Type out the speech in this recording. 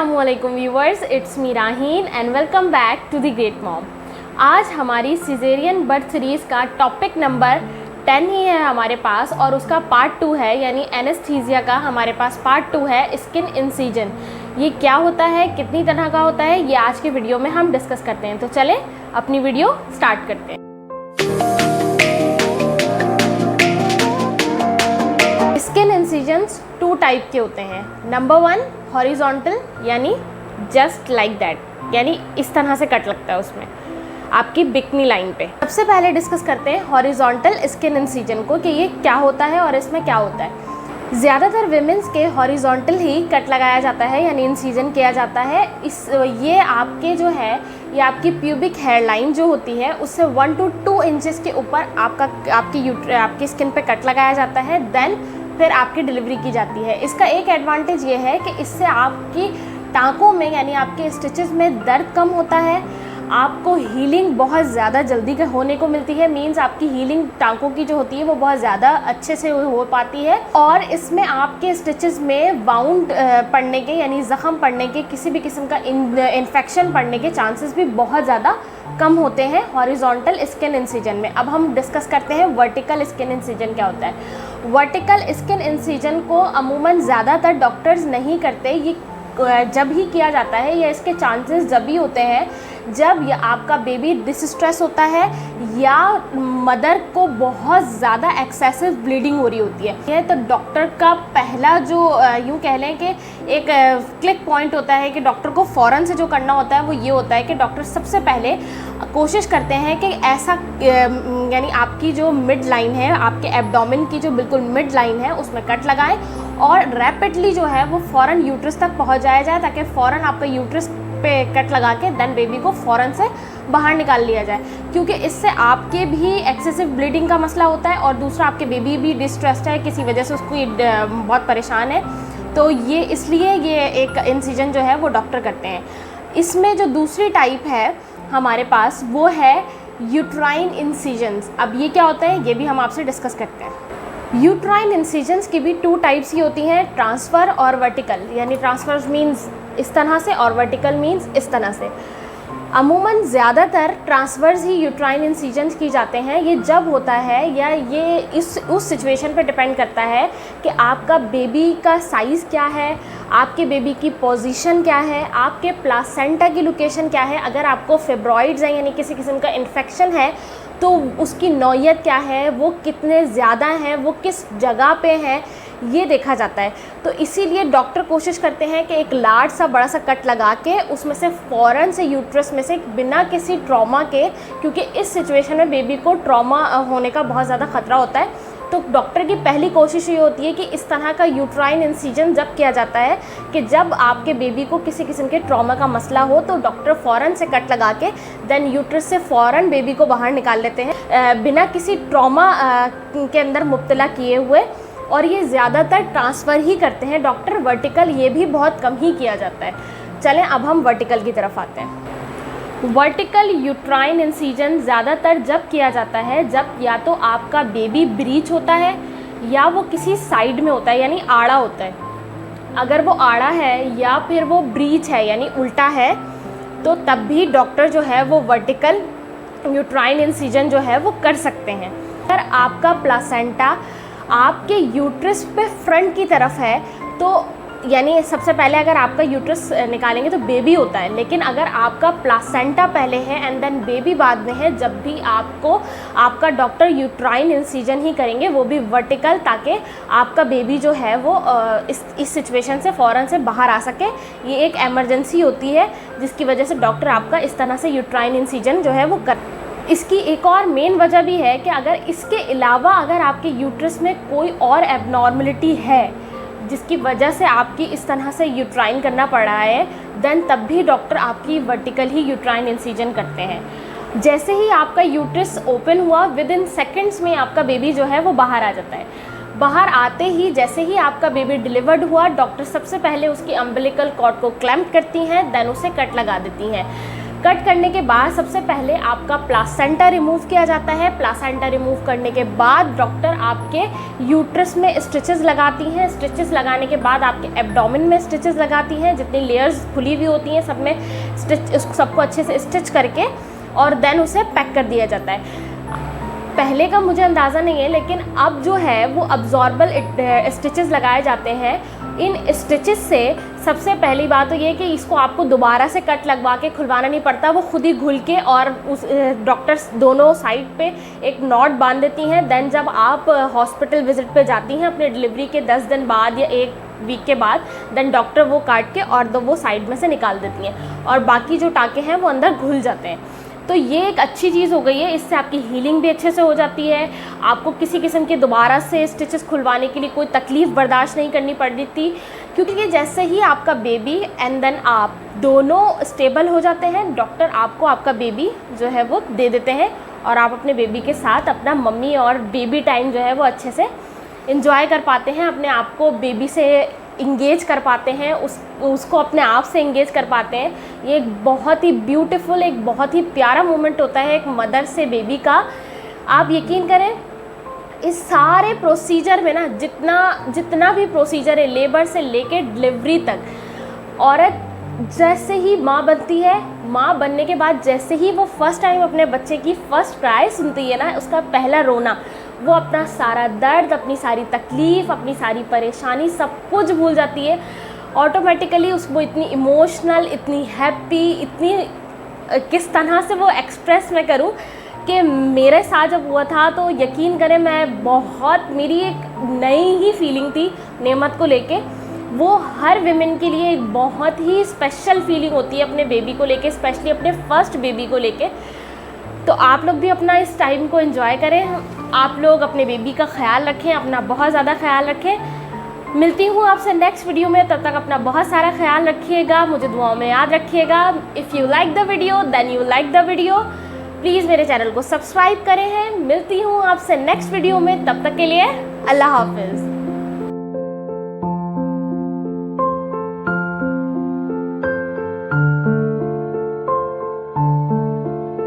अस्सलामुअलैकुम viewers, it's me Raheen and welcome back to the great mom. आज हमारी caesarean birth series का topic number 10 ही है हमारे पास और उसका पार्ट 2 है, यानी एनेस्थीसिया का हमारे पास पार्ट 2 है, स्किन इंसिजन। ये क्या होता है, कितनी तरह का होता है, ये आज के वीडियो में हम डिस्कस करते हैं। तो चलें अपनी वीडियो स्टार्ट करते हैं। स्किन इंसिजन्स 2 टाइप के होते हैं। नंबर 1 हॉरिजॉन्टल, यानी जस्ट लाइक दैट, यानी इस तरह से कट लगता है उसमें आपकी बिकनी लाइन पे। सबसे पहले डिस्कस करते हैं हॉरिजॉन्टल स्किन इंसिजन को कि ये क्या होता है और इसमें क्या होता है। ज़्यादातर विमेंस के हॉरिजॉन्टल ही कट लगाया जाता है, यानी इंसिजन किया जाता है। ये आपके जो है, ये आपकी प्यूबिक हेयर लाइन जो होती है उससे 1 to 2 इंचेस के ऊपर आपकी स्किन पे कट लगाया जाता है। देन फिर आपकी डिलीवरी की जाती है। इसका एक एडवांटेज ये है कि इससे आपकी टाँकों में, यानी आपके स्टिचेस में दर्द कम होता है, आपको हीलिंग बहुत ज़्यादा जल्दी होने को मिलती है। मींस आपकी हीलिंग टाँकों की जो होती है वो बहुत ज़्यादा अच्छे से हो पाती है। और इसमें आपके स्टिचेस में वाउंड पड़ने के, यानी ज़ख़म पड़ने के, किसी भी किस्म का इन्फेक्शन पड़ने के चांसेस भी बहुत ज़्यादा कम होते हैं हॉरिजॉन्टल स्किन इंसिजन में। अब हम डिस्कस करते हैं वर्टिकल स्किन इंसिजन क्या होता है। वर्टिकल स्किन इंसिजन को अमूमन ज़्यादातर डॉक्टर्स नहीं करते। ये जब ही किया जाता है या इसके चांसेस जब भी होते हैं जब आपका बेबी डिस्ट्रेस होता है या मदर को बहुत ज़्यादा एक्सेसिव ब्लीडिंग हो रही होती है। तो डॉक्टर का पहला जो यूँ कह लें कि एक क्लिक पॉइंट होता है कि डॉक्टर को फ़ौरन से जो करना होता है वो ये होता है कि डॉक्टर सबसे पहले कोशिश करते हैं कि ऐसा, यानी आपकी जो मिड लाइन है, आपके एब्डोमेन की जो बिल्कुल मिड लाइन है उसमें कट लगाएं और रैपिडली जो है वो फ़ौरन यूट्रस तक पहुंच जाया जाए, ताकि फ़ौरन आपका यूट्रस पे कट लगा के देन बेबी को फ़ौरन से बाहर निकाल लिया जाए। क्योंकि इससे आपके भी एक्सेसिव ब्लीडिंग का मसला होता है और दूसरा आपके बेबी भी डिस्ट्रेस्ड है, किसी वजह से उसको बहुत परेशान है। तो ये इसलिए ये एक इंसिजन जो है वो डॉक्टर करते हैं। इसमें जो दूसरी टाइप है हमारे पास वो है यूट्राइन इंसिजन्स। अब ये क्या होता है ये भी हम आपसे डिस्कस करते हैं। यूट्राइन इंसिजन्स की भी 2 टाइप्स ही होती हैं, ट्रांसफ़र और वर्टिकल। यानी ट्रांसफ़र मींस इस तरह से और वर्टिकल मींस इस तरह से। अमूमन ज़्यादातर ट्रांसफ़र्स ही यूट्राइन इंसिजन्स की जाते हैं। ये जब होता है या ये उस सिचुएशन पे डिपेंड करता है कि आपका बेबी का साइज़ क्या है, आपके बेबी की पोजीशन क्या है, आपके प्लासेंटा की लोकेशन क्या है, अगर आपको फिब्रॉइड्स हैं यानी किसी किस्म का इन्फेक्शन है तो उसकी नौयत क्या है, वो कितने ज़्यादा हैं, वो किस जगह पे हैं, ये देखा जाता है। तो इसीलिए डॉक्टर कोशिश करते हैं कि एक लार्ज सा बड़ा सा कट लगा के उसमें से फ़ौरन से यूट्रस में से बिना किसी ट्रॉमा के, क्योंकि इस सिचुएशन में बेबी को ट्रॉमा होने का बहुत ज़्यादा ख़तरा होता है, तो डॉक्टर की पहली कोशिश ये होती है कि इस तरह का यूट्राइन इंसिजन जब किया जाता है कि जब आपके बेबी को किसी किस्म के ट्रॉमा का मसला हो तो डॉक्टर फ़ौरन से कट लगा के देन यूट्रस से फ़ौरन बेबी को बाहर निकाल लेते हैं बिना किसी ट्रॉमा के अंदर मुब्तला किए हुए। और ये ज़्यादातर ट्रांसफ़र ही करते हैं डॉक्टर, वर्टिकल ये भी बहुत कम ही किया जाता है। चलें अब हम वर्टिकल की तरफ आते हैं। वर्टिकल यूट्राइन इंसिजन ज़्यादातर जब किया जाता है जब या तो आपका बेबी ब्रीच होता है या वो किसी साइड में होता है, यानी आड़ा होता है। अगर वो आड़ा है या फिर वो ब्रीच है यानी उल्टा है तो तब भी डॉक्टर जो है वो वर्टिकल यूट्राइन इंसिजन जो है वो कर सकते हैं। अगर आपका प्लासेंटा आपके यूट्रस पे फ्रंट की तरफ है तो यानी सबसे पहले अगर आपका यूट्रस निकालेंगे तो बेबी होता है, लेकिन अगर आपका प्लासेंटा पहले है एंड देन बेबी बाद में है, जब भी आपका डॉक्टर यूट्राइन इंसिजन ही करेंगे, वो भी वर्टिकल, ताकि आपका बेबी जो है वो इस सिचुएशन से फ़ौरन से बाहर आ सके। ये एक एमरजेंसी होती है जिसकी वजह से डॉक्टर आपका इस तरह से यूट्राइन इंसिजन जो है वो कर। इसकी एक और मेन वजह भी है कि अगर इसके अलावा अगर आपके यूट्रस में कोई और एबनॉर्मलिटी है जिसकी वजह से आपकी इस तरह से यूट्राइन करना पड़ रहा है, देन तब भी डॉक्टर आपकी वर्टिकल ही यूट्राइन इंसिजन करते हैं। जैसे ही आपका यूट्रस ओपन हुआ विद इन सेकेंड्स में आपका बेबी जो है वो बाहर आ जाता है। बाहर आते ही जैसे ही आपका बेबी डिलीवर्ड हुआ, डॉक्टर सबसे पहले उसकी अम्बिलिकल कॉर्ड को क्लैम्प करती हैं, देन उसे कट लगा देती हैं। कट करने के बाद सबसे पहले आपका प्लासेंटा रिमूव किया जाता है। प्लासेंटा रिमूव करने के बाद डॉक्टर आपके यूट्रस में स्टिचेस लगाती हैं। स्टिचेस लगाने के बाद आपके एब्डोमेन में स्टिचेस लगाती हैं। जितनी लेयर्स खुली हुई होती हैं सब में स्टिच, सबको अच्छे से स्टिच करके और देन उसे पैक कर दिया जाता है। पहले का मुझे अंदाज़ा नहीं है, लेकिन अब जो है वो अब्जॉर्बल स्टिचेस लगाए जाते हैं। इन स्टिचेस से सबसे पहली बात तो ये कि इसको आपको दोबारा से कट लगवा के खुलवाना नहीं पड़ता, वो खुद ही घुल के और उस डॉक्टर्स दोनों साइड पे एक नॉट बांध देती हैं। देन जब आप हॉस्पिटल विजिट पे जाती हैं अपने डिलीवरी के 10 दिन बाद या 1 वीक के बाद, देन डॉक्टर वो काट के और वो साइड में से निकाल देती हैं और बाकी जो टाँके हैं वो अंदर घुल जाते हैं। तो ये एक अच्छी चीज़ हो गई है, इससे आपकी हीलिंग भी अच्छे से हो जाती है। आपको किसी किस्म के दोबारा से स्टिचेस खुलवाने के लिए कोई तकलीफ़ बर्दाश्त नहीं करनी पड़ती थी, क्योंकि जैसे ही आपका बेबी एंड देन आप दोनों स्टेबल हो जाते हैं, डॉक्टर आपको आपका बेबी जो है वो दे देते हैं और आप अपने बेबी के साथ अपना मम्मी और बेबी टाइम जो है वो अच्छे से इंजॉय कर पाते हैं, अपने आप को बेबी से इंगेज कर पाते हैं, उसको अपने आप से इंगेज कर पाते हैं। ये एक बहुत ही ब्यूटीफुल, एक बहुत ही प्यारा मोमेंट होता है एक मदर से बेबी का। आप यकीन करें इस सारे प्रोसीजर में ना जितना भी प्रोसीजर है, लेबर से लेके डिलीवरी तक, औरत जैसे ही माँ बनती है, माँ बनने के बाद जैसे ही वो फर्स्ट टाइम अपने बच्चे की फर्स्ट क्राई सुनती है ना, उसका पहला रोना, वो अपना सारा दर्द, अपनी सारी तकलीफ़, अपनी सारी परेशानी सब कुछ भूल जाती है। ऑटोमेटिकली उसको इतनी इमोशनल, इतनी हैप्पी, इतनी किस तरह से वो एक्सप्रेस मैं करूँ कि मेरे साथ जब हुआ था तो यकीन करें मेरी एक नई ही फीलिंग थी नेमत को लेके। वो हर विमेन के लिए एक बहुत ही स्पेशल फीलिंग होती है अपने बेबी को लेके, स्पेशली अपने फर्स्ट बेबी को लेके। तो आप लोग भी अपना इस टाइम को एंजॉय करें, आप लोग अपने बेबी का ख्याल रखें, अपना बहुत ज़्यादा ख्याल रखें। मिलती हूँ आपसे नेक्स्ट वीडियो में, तब तक अपना बहुत सारा ख्याल रखिएगा, मुझे दुआओं में याद रखिएगा। If you like the video then you like the video, please मेरे चैनल को सब्सक्राइब करें हैं। मिलती हूँ आपसे नेक्स्ट वीडियो में, तब तक के लिए अल्लाह हाफिज़।